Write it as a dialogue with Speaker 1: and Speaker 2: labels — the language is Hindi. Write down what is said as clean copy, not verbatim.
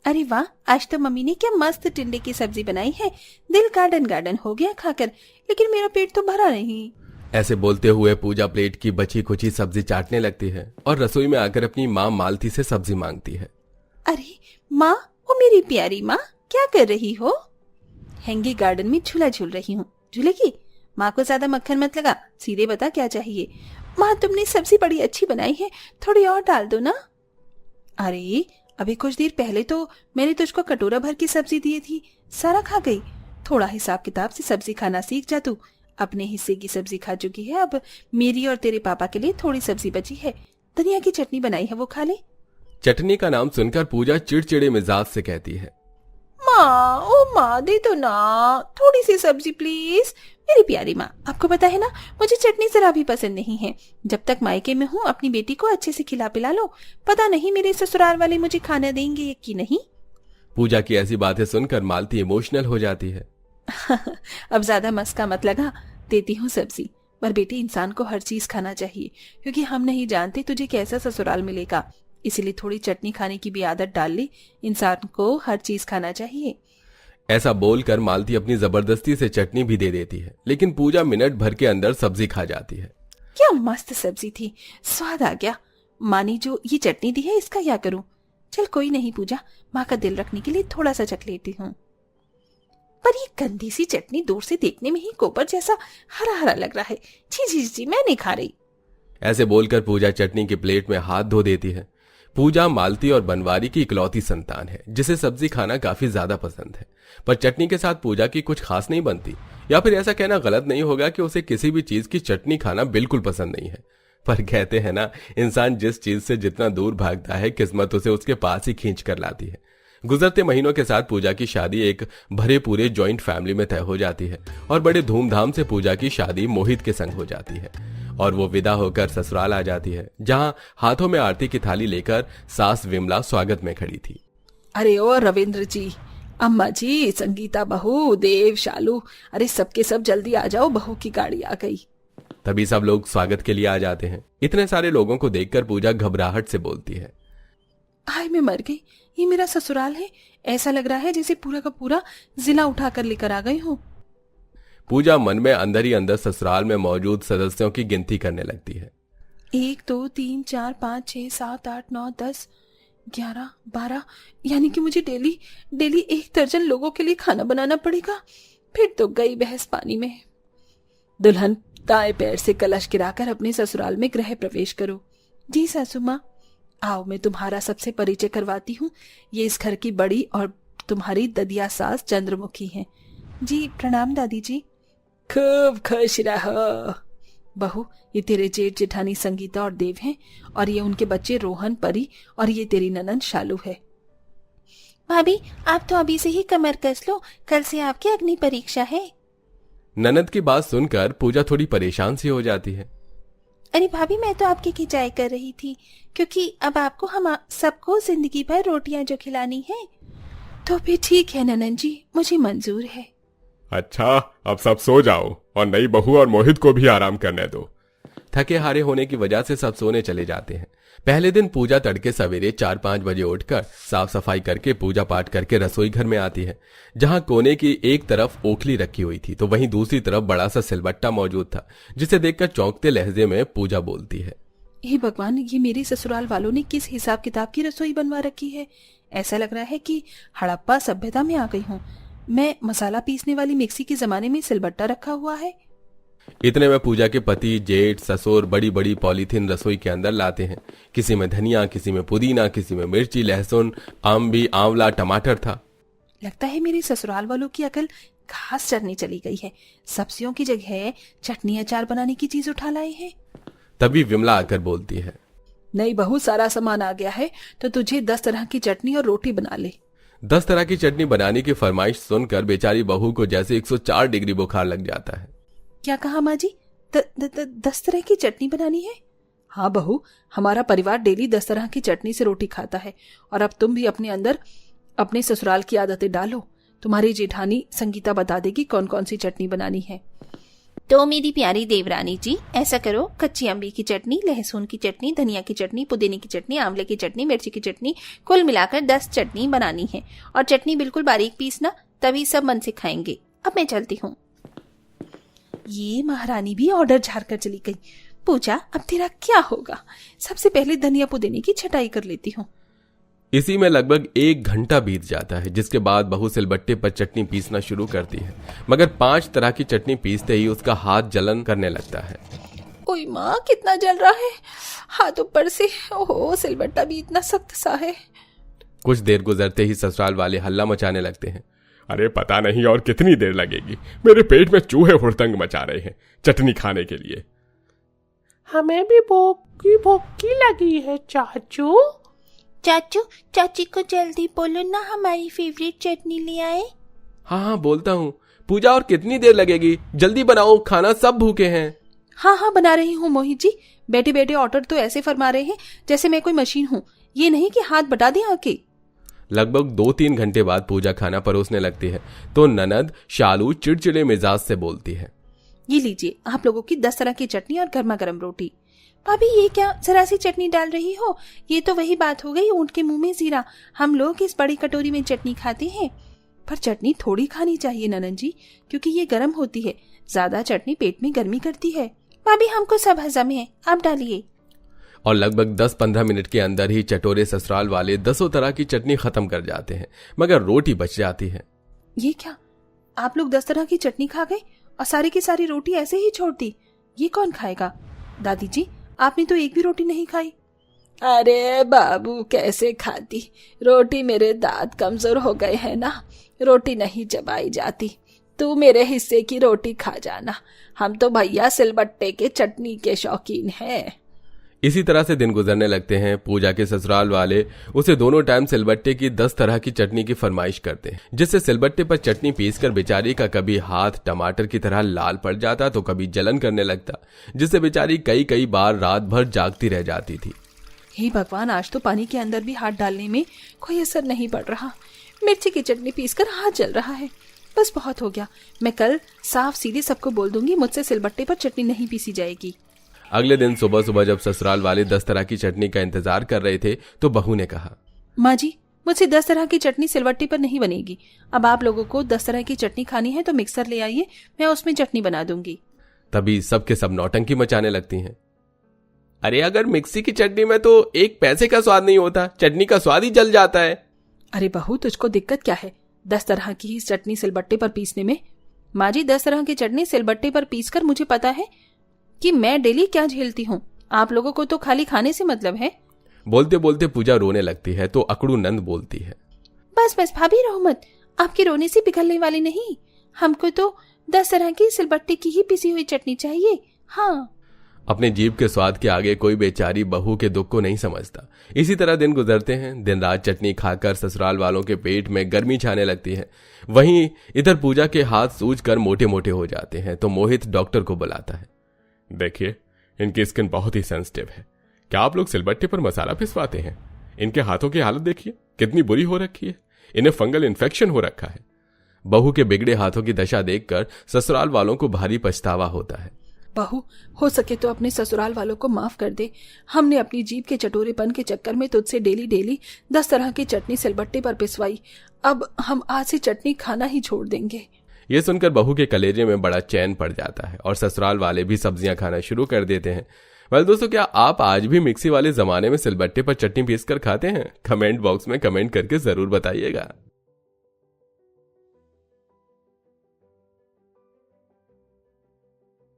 Speaker 1: अरे वाह, आज तो मम्मी ने क्या मस्त टिंडे की सब्जी बनाई है। दिल गार्डन गार्डन हो गया खाकर, लेकिन मेरा पेट तो भरा नहीं।
Speaker 2: ऐसे बोलते हुए पूजा प्लेट की बची खुची सब्जी चाटने लगती है और रसोई में आकर अपनी माँ मालती से सब्जी मांगती है।
Speaker 1: अरे माँ, ओ मेरी प्यारी माँ, क्या कर रही हो? हैंगी गार्डन में झूला झूल रही हूँ। झूलेगी? माँ को ज्यादा मक्खन मत लगा, सीधे बता क्या चाहिए। माँ तुमने सब्जी बड़ी अच्छी बनाई है, थोड़ी और डाल दो ना। अरे अभी कुछ देर पहले तो मैंने तुझको कटोरा भर की सब्जी दी थी, सारा खा गई। थोड़ा हिसाब किताब से सब्जी खाना सीख जा तू। अपने हिस्से की सब्जी खा चुकी है, अब मेरी और तेरे पापा के लिए थोड़ी सब्जी बची है। धनिया की चटनी बनाई है, वो खा ले।
Speaker 2: चटनी का नाम सुनकर पूजा चिड़चिड़े मिजाज से कहती है,
Speaker 1: माँ, ओ माँ, दे दो ना थोड़ी सी सब्जी प्लीज। मेरी प्यारी माँ, आपको पता है ना, मुझे चटनी जरा भी पसंद नहीं है। जब तक मायके में हूँ अपनी बेटी को अच्छे से खिला पिला लो, पता नहीं मेरे ससुराल वाले मुझे खाना देंगे कि नहीं।
Speaker 2: पूजा की ऐसी बातें सुनकर मालती इमोशनल हो जाती है।
Speaker 1: अब ज्यादा मस्का मत लगा, देती हूँ सब्जी। पर बेटी, इंसान को हर चीज खाना चाहिए, क्योंकि हम नहीं जानते तुझे कैसा ससुराल मिलेगा। इसीलिए थोड़ी चटनी खाने की भी आदत डाल ले। इंसान को हर चीज खाना चाहिए।
Speaker 2: ऐसा बोलकर मालती अपनी जबरदस्ती से चटनी भी दे देती है, लेकिन पूजा मिनट भर के अंदर सब्जी खा जाती है।
Speaker 1: क्या मस्त सब्जी थी, स्वाद आ गया। माँ ने जो ये चटनी दी है, इसका क्या करूं? चल कोई नहीं पूजा, माँ का दिल रखने के लिए थोड़ा सा चख लेती हूँ। पर ये गंदी सी चटनी दूर से देखने में ही गोबर जैसा हरा हरा लग रहा है। जी जी जी, मैं नहीं खा रही।
Speaker 2: ऐसे बोलकर पूजा चटनी की प्लेट में हाथ धो देती है। पूजा मालती और बनवारी की इकलौती संतान है, जिसे सब्जी खाना काफी ज्यादा पसंद है। पर चटनी के साथ पूजा की कुछ खास नहीं बनती, या फिर ऐसा कहना गलत नहीं होगा कि उसे किसी भी चीज की चटनी खाना बिल्कुल पसंद नहीं है। पर कहते हैं ना, इंसान जिस चीज से जितना दूर भागता है, किस्मत उसे उसके पास ही खींच कर लाती है। गुजरते महीनों के साथ पूजा की शादी एक भरे पूरे जॉइंट फैमिली में तय हो जाती है और बड़े धूमधाम से पूजा की शादी मोहित के संग हो जाती है और वो विदा होकर ससुराल आ जाती है, जहां हाथों में आरती की थाली लेकर सास विमला स्वागत में खड़ी थी।
Speaker 1: अरे ओ रविंद्र जी, अम्मा जी, संगीता बहू, देव, शालू, अरे सबके सब जल्दी आ जाओ, बहू की गाड़ी आ गई।
Speaker 2: तभी सब लोग स्वागत के लिए आ जाते हैं। इतने सारे लोगों को देखकर पूजा घबराहट से बोलती है,
Speaker 1: हाय मैं मर गई, ये मेरा ससुराल है। ऐसा लग रहा है जैसे पूरा का पूरा जिला उठाकर लेकर आ गई हूँ।
Speaker 2: पूजा मन में अंदर ही अंदर ससुराल में मौजूद सदस्यों की गिनती करने लगती है।
Speaker 1: 1 2 3 4 5 6 7 8 9 10 11 12, यानी कि मुझे डेली डेली 1 दर्जन लोगों के लिए खाना बनाना पड़ेगा। फिर तो गई बहस पानी में। दुल्हन, दाएं पैर से कलश गिराकर अपने ससुराल में गृह प्रवेश करो। जी सासू माँ। आओ, मैं तुम्हारा सबसे परिचय करवाती हूँ। ये इस घर की बड़ी और तुम्हारी ददिया सास चंद्रमुखी हैं। जी प्रणाम दादी जी। खूब खुश रहो बहू, ये तेरे जेठ जेठानी संगीता और देव हैं, और ये उनके बच्चे रोहन, परी, और ये तेरी ननंद शालू है। भाभी, आप तो अभी से ही कमर कस लो, कल से आपकी अग्नि परीक्षा है।
Speaker 2: ननद की बात सुनकर पूजा थोड़ी परेशान सी हो जाती है।
Speaker 1: अरे भाभी, मैं तो आपकी खिंचाई कर रही थी, क्योंकि अब आपको हम सबको जिंदगी भर रोटियां जो खिलानी है। तो फिर ठीक है ननंद जी, मुझे मंजूर है।
Speaker 3: अच्छा, अब सब सो जाओ और नई बहू और मोहित को भी आराम करने दो।
Speaker 2: थके हारे होने की वजह से सब सोने चले जाते हैं। पहले दिन पूजा तड़के सवेरे 4-5 बजे उठकर साफ सफाई करके पूजा पाठ करके रसोई घर में आती है, जहां कोने की एक तरफ ओखली रखी हुई थी तो वहीं दूसरी तरफ बड़ा सा सिलबट्टा मौजूद था, जिसे देखकर चौंकते लहजे में पूजा बोलती है,
Speaker 1: हे भगवान, ये मेरे ससुराल वालों ने किस हिसाब किताब की रसोई बनवा रखी है। ऐसा लग रहा है कि हड़प्पा सभ्यता में आ गई हूँ। मैं मसाला पीसने वाली मिक्सी के जमाने में सिलबट्टा रखा हुआ है।
Speaker 2: इतने में पूजा के पति, जेठ, ससुर बड़ी बड़ी पॉलीथीन रसोई के अंदर लाते हैं। किसी में धनिया, किसी में पुदीना, किसी में मिर्ची, लहसुन, आंबी, आंवला, टमाटर था।
Speaker 1: लगता है मेरे ससुराल वालों की अकल घास चरने चली गई है। सब्जियों की जगह चटनी अचार बनाने की चीज उठा लाए हैं।
Speaker 2: तभी विमला आकर बोलती है,
Speaker 1: नहीं बहू, सारा सामान आ गया है, तो तुझे 10 तरह की चटनी और रोटी बना ले।
Speaker 2: 10 तरह की चटनी बनाने की फरमाइश सुनकर बेचारी बहू को जैसे 104 डिग्री बुखार लग जाता है।
Speaker 1: क्या कहा माँ जी? 10 तरह की चटनी बनानी है? हाँ बहू, हमारा परिवार डेली 10 तरह की चटनी से रोटी खाता है, और अब तुम भी अपने अंदर अपने ससुराल की आदतें डालो। तुम्हारी जेठानी संगीता बता देगी कौन कौन सी चटनी बनानी है। तो मेरी प्यारी देवरानी जी, ऐसा करो, कच्ची अम्बी की चटनी, लहसुन की चटनी, धनिया की चटनी, पुदीने की चटनी, आंवले की चटनी, मिर्ची की चटनी, कुल मिलाकर 10 चटनी बनानी है। और चटनी बिल्कुल बारीक पीसना, तभी सब मन से खाएंगे। अब मैं चलती हूँ। ये महारानी भी ऑर्डर झाड़ कर चली गई। पूजा, अब तेरा क्या होगा? सबसे पहले धनिया पुदीने की छटाई कर लेती हूँ।
Speaker 2: इसी में लगभग 1 घंटा बीत जाता है, जिसके बाद बहू सिलबट्टे पर चटनी पीसना शुरू करती है। मगर 5 तरह की चटनी पीसते ही उसका हाथ जलन करने लगता है।
Speaker 1: ओए माँ, कितना जल रहा है हाथ ऊपर से। ओहो, सिलबट्टा भी इतना सख्त सा है।
Speaker 2: कुछ देर गुजरते ही ससुराल वाले हल्ला मचाने लगते हैं।
Speaker 3: अरे पता नहीं और कितनी देर लगेगी, मेरे पेट में चूहे हुड़दंग मचा रहे हैं चटनी खाने के लिए।
Speaker 4: हमें भी भूखी लगी है चाचू।
Speaker 1: चाचू, चाची को जल्दी बोलो ना, हमारी फेवरेट चटनी ले आए।
Speaker 2: हाँ बोलता हूँ। पूजा, और कितनी देर लगेगी? जल्दी बनाओ, खाना सब भूखे हैं।
Speaker 1: हाँ बना रही हूँ मोहित जी। बैठे बैठे ऑर्डर तो ऐसे फरमा रहे हैं जैसे मैं कोई मशीन हूँ। ये नहीं कि हाथ बटा दें आके।
Speaker 2: लगभग 2-3 घंटे बाद पूजा खाना परोसने लगती है तो ननद शालू चिड़चिड़े मिजाज से बोलती है,
Speaker 1: ये लीजिए आप लोगों की 10 तरह की चटनी और गर्मा गर्म रोटी। भाभी, ये क्या जरा सी चटनी डाल रही हो? ये तो वही बात हो गई, ऊंट के मुंह में जीरा। हम लोग इस बड़ी कटोरी में चटनी खाते हैं, पर चटनी थोड़ी खानी चाहिए ननद जी, क्योंकि ये गर्म होती है। ज्यादा चटनी पेट में गर्मी करती है। भाभी, हमको सब हजम है, आप डालिए।
Speaker 2: और लगभग 10-15 मिनट के अंदर ही चटोरे ससुराल वाले 10 तरह की चटनी खत्म कर जाते हैं, मगर रोटी बच जाती है।
Speaker 1: ये क्या, आप लोग 10 तरह की चटनी खा गए और सारी की सारी रोटी ऐसे ही छोड़ दी? ये कौन खाएगा? दादी जी, आपने तो एक भी रोटी नहीं खाई। अरे बाबू, कैसे खाती? रोटी, मेरे दांत कमजोर हो गए हैं ना, रोटी नहीं चबाई जाती। तू मेरे हिस्से की रोटी खा जाना, हम तो भैया सिलबट्टे के चटनी के शौकीन हैं।
Speaker 2: इसी तरह से दिन गुजरने लगते हैं। पूजा के ससुराल वाले उसे दोनों टाइम सिलबट्टे की 10 तरह की चटनी की फरमाइश करते हैं, जिससे सिलबट्टे पर चटनी पीसकर बेचारी का कभी हाथ टमाटर की तरह लाल पड़ जाता तो कभी जलन करने लगता, जिससे बेचारी कई बार रात भर जागती रह जाती थी।
Speaker 1: हे भगवान, आज तो पानी के अंदर भी हाथ डालने में कोई असर नहीं पड़ रहा। मिर्ची की चटनी पीसकर हाथ जल रहा है। बस बहुत हो गया, मैं कल साफ सीधे सबको बोल दूंगी मुझसे सिलबट्टे पर चटनी नहीं पीसी जाएगी।
Speaker 2: अगले दिन सुबह सुबह जब ससुराल वाले 10 तरह की चटनी का इंतजार कर रहे थे तो बहू ने कहा,
Speaker 1: माँ जी, मुझसे 10 तरह की चटनी सिलबट्टे पर नहीं बनेगी। अब आप लोगों को 10 तरह की चटनी खानी है तो मिक्सर ले आइए, मैं उसमें चटनी बना दूंगी।
Speaker 2: तभी सबके सब नौटंकी मचाने लगती हैं। अरे अगर मिक्सी की चटनी में तो 1 पैसे का स्वाद नहीं होता, चटनी का स्वाद ही जल जाता है।
Speaker 1: अरे बहू, तुझको दिक्कत क्या है 10 तरह की ही चटनी सिलबट्टे पर पीसने में? माँ जी, 10 तरह की चटनी सिलबट्टे पर पीसकर मुझे पता है कि मैं डेली क्या झेलती हूँ। आप लोगों को तो खाली खाने से मतलब है।
Speaker 2: बोलते बोलते पूजा रोने लगती है तो अकड़ू नंद बोलती है,
Speaker 1: बस बस भाभी, रो मत, आपके रोने से पिघलने वाली नहीं। हमको तो 10 तरह की सिलबट्टे की ही पिसी हुई चटनी चाहिए। हाँ।
Speaker 2: अपने जीभ के स्वाद के आगे कोई बेचारी बहू के दुख को नहीं समझता। इसी तरह दिन गुजरते हैं। दिन रात चटनी खाकर ससुराल वालों के पेट में गर्मी छाने लगती है। वहीं इधर पूजा के हाथ सूजकर मोटे मोटे हो जाते हैं तो मोहित डॉक्टर को बुलाता है।
Speaker 3: देखिए, इनकी स्किन बहुत ही सेंसिटिव है। क्या आप लोग सिलबट्टे पर मसाला पिसवाते हैं? इनके हाथों की हालत देखिए, कितनी बुरी हो रखी है। इन्हें फंगल इन्फेक्शन हो रखा है।
Speaker 2: बहू के बिगड़े हाथों की दशा देखकर ससुराल वालों को भारी पछतावा होता है।
Speaker 1: बहू, हो सके तो अपने ससुराल वालों को माफ कर दे। हमने अपनी जीभ के चटोरेपन के चक्कर में तुझसे डेली 10 तरह की चटनी सिलबट्टे पर पिसवाई। अब हम आज से चटनी खाना ही छोड़ देंगे।
Speaker 2: ये सुनकर बहू के कलेजे में बड़ा चैन पड़ जाता है और ससुराल वाले भी सब्जियां खाना शुरू कर देते हैं। वेल दोस्तों, क्या आप आज भी मिक्सी वाले जमाने में सिलबट्टे पर चटनी पीस कर खाते हैं? कमेंट बॉक्स में कमेंट करके जरूर बताइएगा।